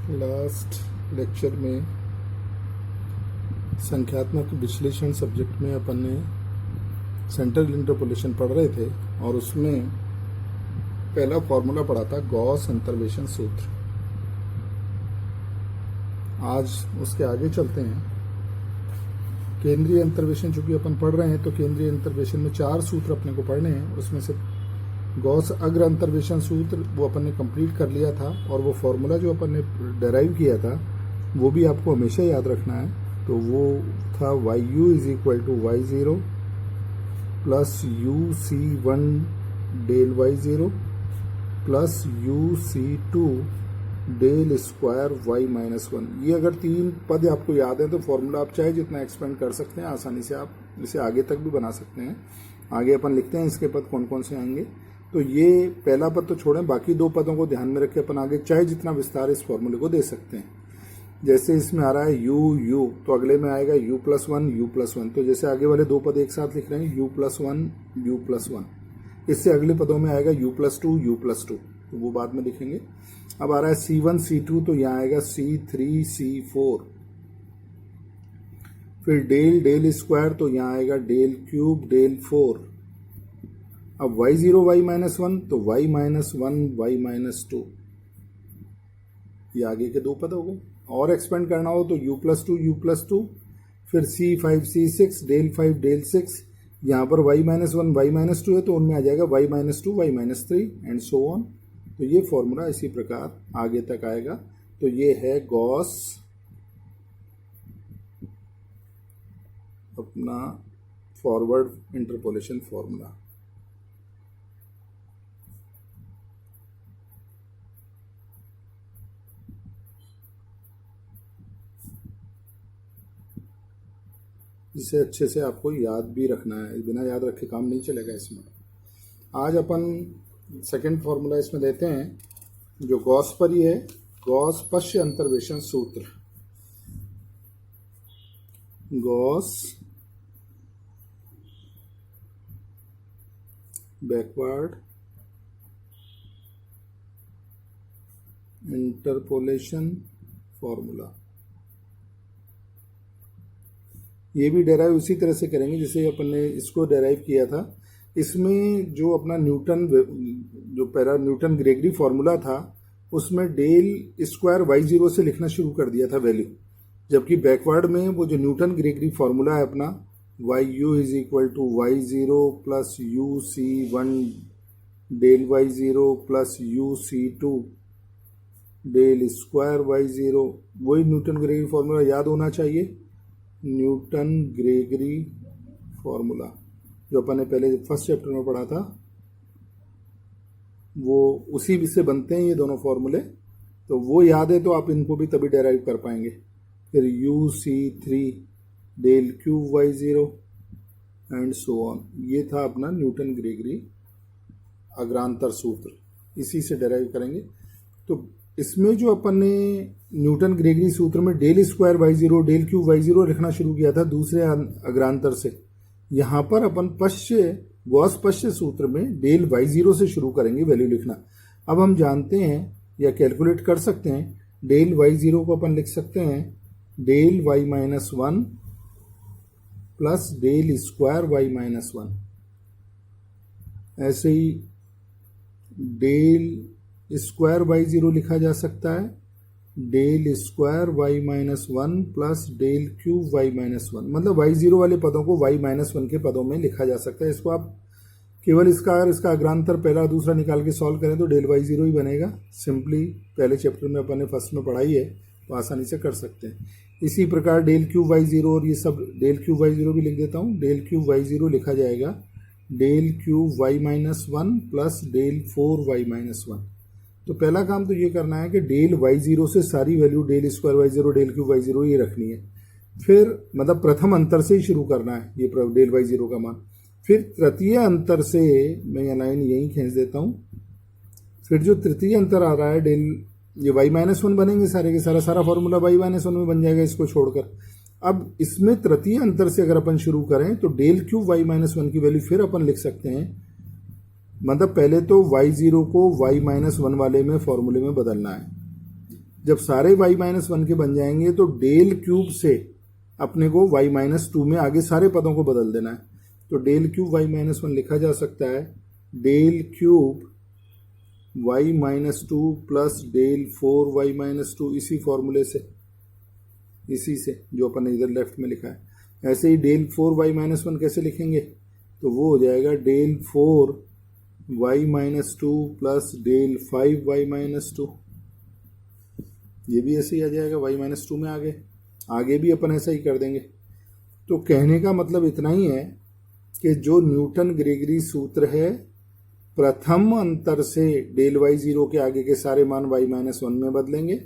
Last lecture में संख्यात्मक विश्लेषण सब्जेक्ट में अपन ने सेंट्रल इंटरपोलेशन पढ़ रहे थे और उसमें पहला फॉर्मूला पढ़ा था गॉस अंतर्वेशन सूत्र। आज उसके आगे चलते हैं। केंद्रीय अंतर्वेशन चूंकि अपन पढ़ रहे हैं तो केंद्रीय अंतर्वेशन में 4 सूत्र अपने को पढ़ने हैं। उसमें से गॉस अग्र अंतर्वेशन सूत्र वो अपन ने कंप्लीट कर लिया था और वो फॉर्मूला जो अपन ने डेराइव किया था वो भी आपको हमेशा याद रखना है। तो वो था YU is equal to Y0 plus UC1 del Y0 plus UC2 del square Y-1। ये अगर 3 पद आपको याद है तो फॉर्मूला आप चाहे जितना एक्सपेंड कर सकते हैं, आसानी से आप इसे आगे तक भी बना सकते हैं। आगे अपन लिखते हैं इसके पद कौन कौन से आएंगे। तो ये पहला पद तो छोड़ें, बाकी 2 पदों को ध्यान में रख के अपन आगे चाहे जितना विस्तार इस फॉर्मूले को दे सकते हैं। जैसे इसमें आ रहा है U तो अगले में आएगा U+1 तो जैसे आगे वाले 2 पद एक साथ लिख रहे हैं U+1 इससे अगले पदों में आएगा U+2 तो वो बाद में लिखेंगे। अब आ रहा है C1 C2 तो यहाँ आएगा C3 C4। फिर डेल स्क्वायर तो यहाँ आएगा डेल क्यूब डेल 4। अब Y0 Y-1 तो Y-1 Y-2 ये आगे के 2 पद हो गए। और एक्सपेंड करना हो तो U+2 फिर C5 C6 डेल 5 डेल 6। यहाँ पर Y-1 Y-2 है तो उनमें आ जाएगा Y-2 Y-3 and so on. तो ये फॉर्मूला इसी प्रकार आगे तक आएगा। तो ये है गॉस अपना फॉरवर्ड इंटरपोलेशन फॉर्मूला। इसे अच्छे से आपको याद भी रखना है, बिना याद रखे काम नहीं चलेगा इसमें। आज अपन सेकंड फॉर्मूला इसमें देते हैं जो गॉस पर ही है, गॉस पश्य अंतर्वेशन सूत्र। Gauss backward interpolation formula. ये भी डेराइव उसी तरह से करेंगे जैसे अपन ने इसको डेराइव किया था। इसमें जो अपना न्यूटन ग्रेगरी फॉर्मूला था उसमें डेल स्क्वायर Y0 से लिखना शुरू कर दिया था वैल्यू, जबकि बैकवर्ड में वो जो न्यूटन ग्रेगरी फॉर्मूला है अपना YU is equal to Y0 plus UC1 del Y0 plus UC2 del square Y0, वही न्यूटन ग्रेगरी फॉर्मूला याद होना चाहिए। न्यूटन ग्रेगरी फॉर्मूला जो अपन ने पहले फर्स्ट चैप्टर में पढ़ा था वो उसी से बनते हैं ये दोनों फॉर्मूले। तो वो याद है तो आप इनको भी तभी डेराइव कर पाएंगे। फिर UC3 del cube Y0 and so on. ये था अपना न्यूटन ग्रेगरी अग्रांतर सूत्र, इसी से डेराइव करेंगे। तो इसमें जो अपन ने न्यूटन ग्रेगरी सूत्र में del square Y0 del cube Y0 लिखना शुरू किया था दूसरे अग्रांतर से, यहाँ पर अपन गॉस पश्य सूत्र में डेल Y0 से शुरू करेंगे वैल्यू लिखना। अब हम जानते हैं या कैलकुलेट कर सकते हैं, डेल Y0 को अपन लिख सकते हैं del Y-1 plus del square Y-1। ऐसे ही डेल स्क्वायर Y0 लिखा जा सकता है del square Y-1 plus del cube Y-1। मतलब Y0 वाले पदों को Y-1 के पदों में लिखा जा सकता है। इसको आप केवल इसका अग्रांतर पहला दूसरा निकाल के सॉल्व करें तो डेल Y0 ही बनेगा। सिंपली पहले चैप्टर में अपन ने फर्स्ट में पढ़ाई है तो आसानी से कर सकते हैं। इसी प्रकार डेल क्यूब Y0 और ये सब डेल क्यूब Y0 भी लिख देता हूँ। डेल क्यूब Y0 लिखा जाएगा del cube Y-1 plus del 4 Y-1। तो पहला काम तो ये करना है कि डेल Y0 से सारी value del square Y0 del cube Y0 ये रखनी है। फिर मतलब प्रथम अंतर से ही शुरू करना है ये डेल Y0 का मान। फिर तृतीय अंतर से मैं ये लाइन यहीं खींच देता हूँ। फिर जो तृतीय अंतर आ रहा है डेल ये Y-1 बनेंगे सारे के सारा फॉर्मूला Y-1 में बन जाएगा इसको छोड़कर। अब इसमें तृतीय अंतर से अगर अपन शुरू करें तो डेल क्यूब Y-1 की वैल्यू फिर अपन लिख सकते हैं मतलब पहले तो y0 को y-1 वाले में फॉर्मूले में बदलना है। जब सारे y-1 के बन जाएंगे तो डेल क्यूब से अपने को y-2 में आगे सारे पदों को बदल देना है। तो डेल क्यूब y-1 लिखा जा सकता है del cube y-2 plus del 4y-2, इसी फॉर्मूले से, इसी से जो अपन ने इधर लेफ्ट में लिखा है। ऐसे ही डेल 4y-1 कैसे लिखेंगे, तो वो हो जाएगा del 4y-2 plus del 5y-2। ये भी ऐसे ही आ जाएगा, y-2 में आगे भी अपन ऐसा ही कर देंगे। तो कहने का मतलब इतना ही है कि जो न्यूटन ग्रेगरी सूत्र है, प्रथम अंतर से डेल y0 के आगे के सारे मान y-1 में बदलेंगे,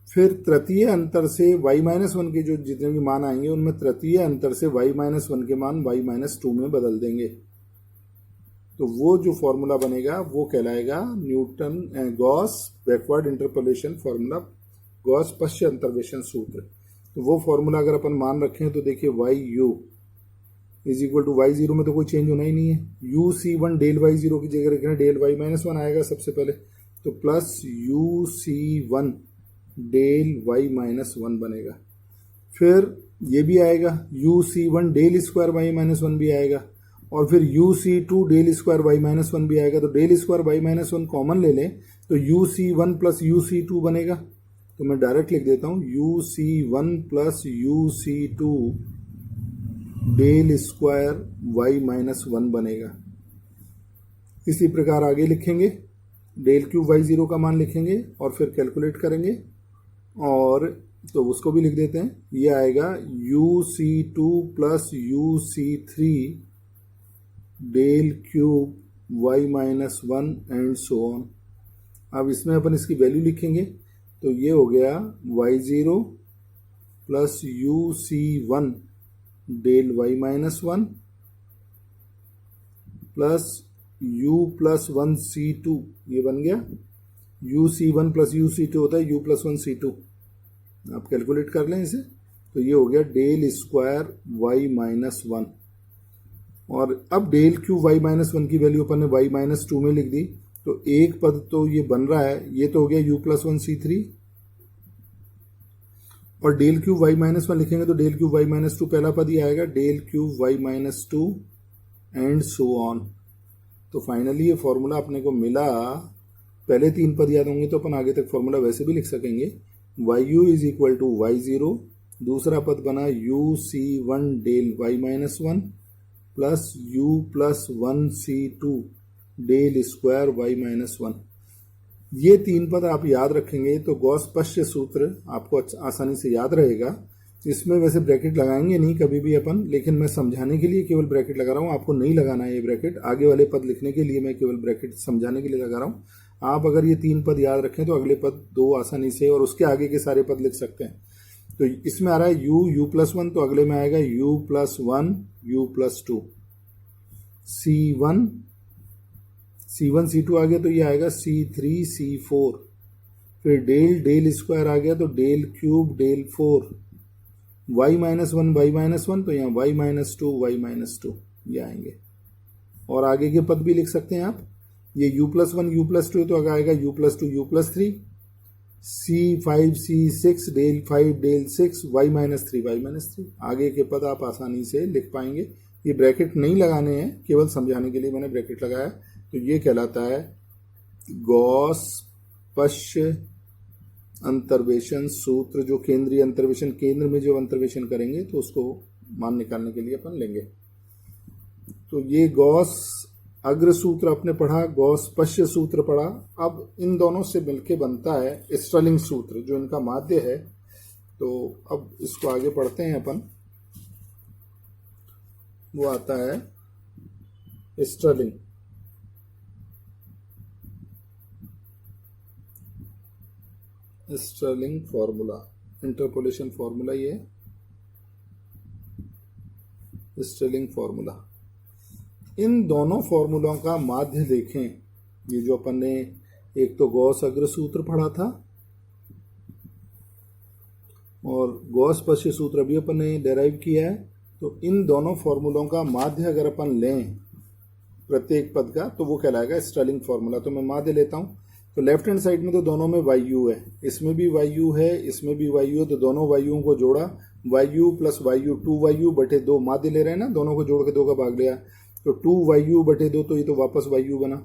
फिर तृतीय अंतर से y-1 के जो जितने भी मान आएंगे उनमें तृतीय अंतर से y-1 के मान y-2 में बदल देंगे। तो वो जो फॉर्मूला बनेगा वो कहलाएगा Newton Gauss backward interpolation formula, Gauss पश्च अंतर्वेशन सूत्र। तो वो फॉर्मूला अगर अपन मान रखें तो देखिए y(u) is equal to y0 में तो कोई चेंज होना ही नहीं है, uc1 डेल y0 की जगह रखें डेल y-1 आएगा सबसे पहले, तो प्लस uc1 डेल y-1 बनेगा। फिर ये भी आएगा uc1 डेल स्क्वायर y-1 भी आएगा, और फिर uc2 डेल स्क्वायर y-1 भी आएगा। तो डेल स्क्वायर y-1 कॉमन ले लें तो uc1 प्लस uc2 बनेगा। तो मैं डायरेक्ट लिख देता हूँ uc1 plus uc2 del square y-1 बनेगा। इसी प्रकार आगे लिखेंगे, डेल क्यूब y0 का मान लिखेंगे और फिर कैलकुलेट करेंगे, और तो उसको भी लिख देते हैं। ये आएगा uc2 plus uc3 del cube y-1 and so on. अब इसमें अपन इसकी वैल्यू लिखेंगे, तो ये हो गया y0 plus uc1 del y-1 plus u plus 1c2, ये बन गया uc1 प्लस uc2 होता है u प्लस 1c2। आप कैलकुलेट कर लें इसे, तो ये हो गया डेल स्क्वायर y-1। और अब डेल क्यूब y-1 की वैल्यू अपन ने y-2 में लिख दी, तो एक पद तो ये बन रहा है, ये तो हो गया u प्लस 1c3, और डेल क्यूब y-1 लिखेंगे तो डेल क्यूब y-2 पहला पद ही आएगा, del cube y-2 and so on. तो फाइनली ये फॉर्मूला अपने को मिला। पहले तीन पद याद होंगे तो अपन आगे तक फॉर्मूला वैसे भी लिख सकेंगे।yu इज इक्वल टू y0, दूसरा पद बना uc1 del y-1 plus u plus 1c2 del square y-1। ये तीन पद आप याद रखेंगे तो गॉस पश्च सूत्र आपको आसानी से याद रहेगा। इसमें वैसे ब्रैकेट लगाएंगे नहीं कभी भी अपन, लेकिन मैं समझाने के लिए केवल ब्रैकेट लगा रहा हूँ, आपको नहीं लगाना है ये ब्रैकेट। आगे वाले पद लिखने के लिए मैं केवल ब्रैकेट समझाने के लिए लगा रहा हूँ। आप अगर ये तीन पद याद रखें तो अगले पद दो आसानी से और उसके आगे के सारे पद लिख सकते हैं। तो इसमें आ रहा है u प्लस 1, तो अगले में आएगा u plus 1 u plus 2, c1 c2 आ गया तो ये आएगा c3 c4, फिर डेल स्क्वायर आ गया तो del cube del 4, y-1 y-1 तो यहाँ y-2 y-2 ये आएंगे। और आगे के पद भी लिख सकते हैं आप, ये u प्लस 1 u प्लस 2 तो आएगा u plus 2 u plus 3, c5 c6 del 5 del 6 y-3 y-3। आगे के पद आप आसानी से लिख पाएंगे। ये ब्रैकेट नहीं लगाने हैं, केवल समझाने के लिए मैंने ब्रैकेट लगाया। तो ये कहलाता है गॉस पश्च अंतर्वेशन सूत्र, जो केंद्रीय अंतर्वेशन, केंद्र में जो अंतर्वेशन करेंगे तो उसको मान निकालने के लिए अपन लेंगे। तो ये गॉस अग्र सूत्र आपने पढ़ा, गॉस पश्च सूत्र पढ़ा। अब इन दोनों से मिलके बनता है स्टर्लिंग सूत्र, जो इनका माध्य है। तो अब इसको आगे पढ़ते हैं अपन। वो आता है Stirling. Stirling formula, interpolation formula, ये स्टर्लिंग फॉर्मूला। इन दोनों फॉर्मूलों का माध्य देखें। ये जो अपन ने एक तो गॉस अग्र सूत्र पढ़ा था और गॉस पश्च सूत्र अभी अपन ने डेराइव किया है। तो इन दोनों फॉर्मूलों का माध्य अगर अपन लें प्रत्येक पद का, तो वो कहलाएगा स्टर्लिंग फॉर्मूला। तो मैं माध्य लेता हूं, तो लेफ्ट हैंड साइड में तो दोनों में वाई यू है, इसमें भी वाई यू है, इसमें भी वाई यू है, तो दोनों वाई यू को जोड़ा, why you plus why you 2 बटे 2 माध्य ले रहे हैं ना, दोनों को जोड़ के 2 का भाग लिया, तो 2 बटे 2, तो ये तो वापस वाई यू बना।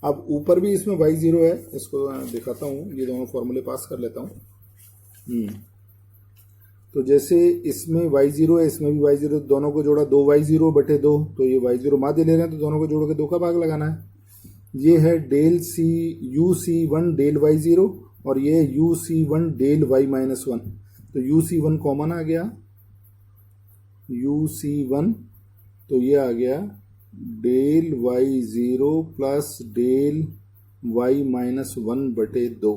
अब ऊपर भी इसमें y0 है, इसको दिखाता हूँ, ये दोनों फॉर्मूले पास कर लेता हूँ। तो जैसे इसमें y0 है, इसमें भी y0, दोनों को जोड़ा 2y0 बटे 2, तो ये y0 माध्य ले रहे हैं, तो दोनों को जोड़ के 2 का भाग लगाना है। ये है डेल सी UC1 डेल y0 और ये UC1 डेल y-1, तो UC1 कॉमन आ गया, UC1, तो ये आ गया del y0 plus del y-1 बटे 2।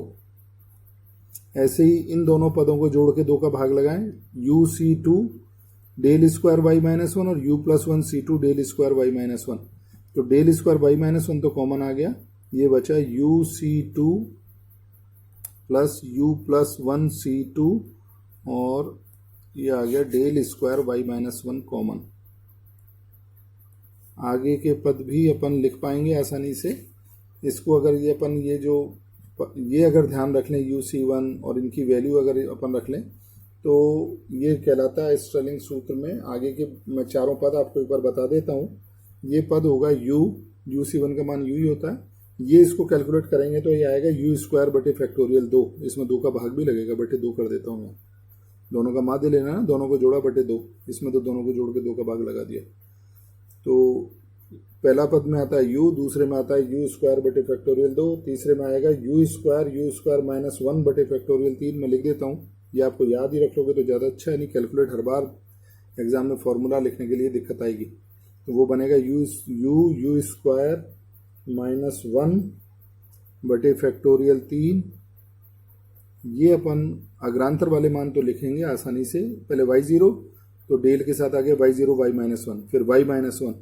ऐसे ही इन दोनों पदों को जोड़ के 2 का भाग लगाएं, UC2 डेल स्क्वायर y-1 और U plus 1 C2 del square y-1, तो डेल स्क्वायर y-1 तो कॉमन आ गया, ये बचा UC2 plus U plus 1 C2 और ये आ गया डेल स्क्वायर y-1 कॉमन। आगे के पद भी अपन लिख पाएंगे आसानी से। इसको अगर ये अपन ये अगर ध्यान रख लें UC1 और इनकी वैल्यू अगर अपन रख लें तो ये कहलाता है स्टर्लिंग सूत्र में। आगे के मैं चारों पद आपको एक बार बता देता हूँ। ये पद होगा UC1 का मान U ही होता है, ये इसको कैलकुलेट करेंगे तो ये आएगा U स्क्वायर बटे फैक्टोरियल 2, इसमें 2 का भाग भी लगेगा, बटे 2 कर देता हूँ मैं, दोनों का माध्य लेना ना, दोनों को जोड़ा बटे 2, इसमें तो दोनों को जोड़ के 2 का भाग लगा दिया। तो पहला पद में आता है U, दूसरे में आता है U स्क्वायर बटे फैक्टोरियल 2, तीसरे में आएगा U स्क्वायर माइनस 1 बटे फैक्टोरियल 3। मैं लिख देता हूँ, ये आपको याद ही रख लोगे तो ज़्यादा अच्छा है, नहीं कैलकुलेट हर बार एग्जाम में फॉर्मूला लिखने के लिए दिक्कत आएगी। तो वो बनेगा U स्क्वायर माइनस 1 बटे फैक्टोरियल 3। ये अपन अग्रांतर वाले मान तो लिखेंगे आसानी से, पहले y0 तो डेल के साथ आ गया y0 y-1, फिर y-1,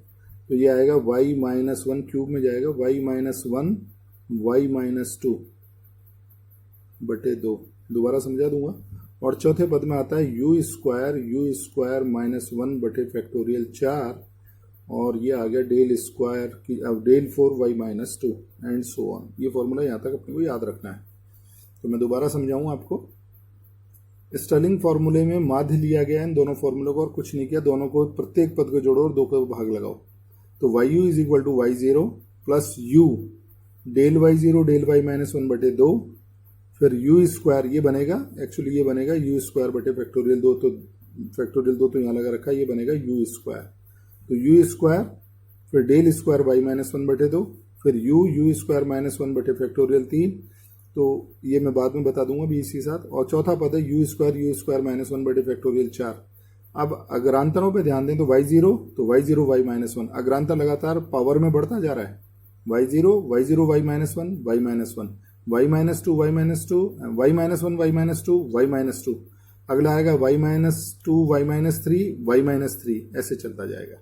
तो ये आएगा y-1 क्यूब में जाएगा y-1 y-2 बटे 2, दोबारा समझा दूंगा। और चौथे पद में आता है U स्क्वायर माइनस 1 बटे फैक्टोरियल 4 और ये आ गया डेल स्क्वायर की अब del 4 y-2 and so on. ये फॉर्मूला यहाँ तक अपने को याद रखना है। तो मैं दोबारा समझाऊँ आपको। स्टर्लिंग फॉर्मूले में माध्य लिया गया इन दोनों फॉर्मूलों को और कुछ नहीं किया, दोनों को प्रत्येक पद को जोड़ो और 2 का भाग लगाओ। तो YU is equal to y0 plus U del y0 del y-1 बटे 2, फिर U स्क्वायर ये बनेगा, एक्चुअली ये बनेगा U स्क्वायर बटे फैक्टोरियल 2, तो फैक्टोरियल 2 तो यहाँ लगा रखा है, ये बनेगा U स्क्वायर। तो U स्क्वायर फिर डेल स्क्वायर y-1 बटे 2, फिर U स्क्वायर माइनस 1 बटे फैक्टोरियल 3, तो ये मैं बाद में बता दूंगा भी इसी साथ। और चौथा पद है U स्क्वायर माइनस 1 बटे फैक्टोरियल 4। अब अग्रांतरों पे ध्यान दें तो y0 y-1, अग्रांतर लगातार पावर में बढ़ता जा रहा है, y0 y-1, y-2 y-1, अगला आएगा y-2 y-3 ऐसे चलता जाएगा।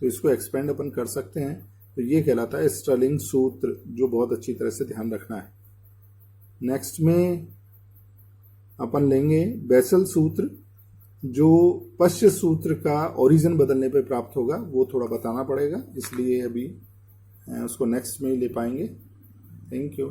तो इसको एक्सपेंड अपन कर सकते हैं। तो ये कहलाता है स्टर्लिंग सूत्र, जो बहुत अच्छी तरह से ध्यान रखना है। नेक्स्ट में अपन लेंगे बेसल सूत्र, जो पश्च सूत्र का ओरिजिन बदलने पे प्राप्त होगा, वो थोड़ा बताना पड़ेगा, इसलिए अभी उसको नेक्स्ट में ही ले पाएंगे। Thank you.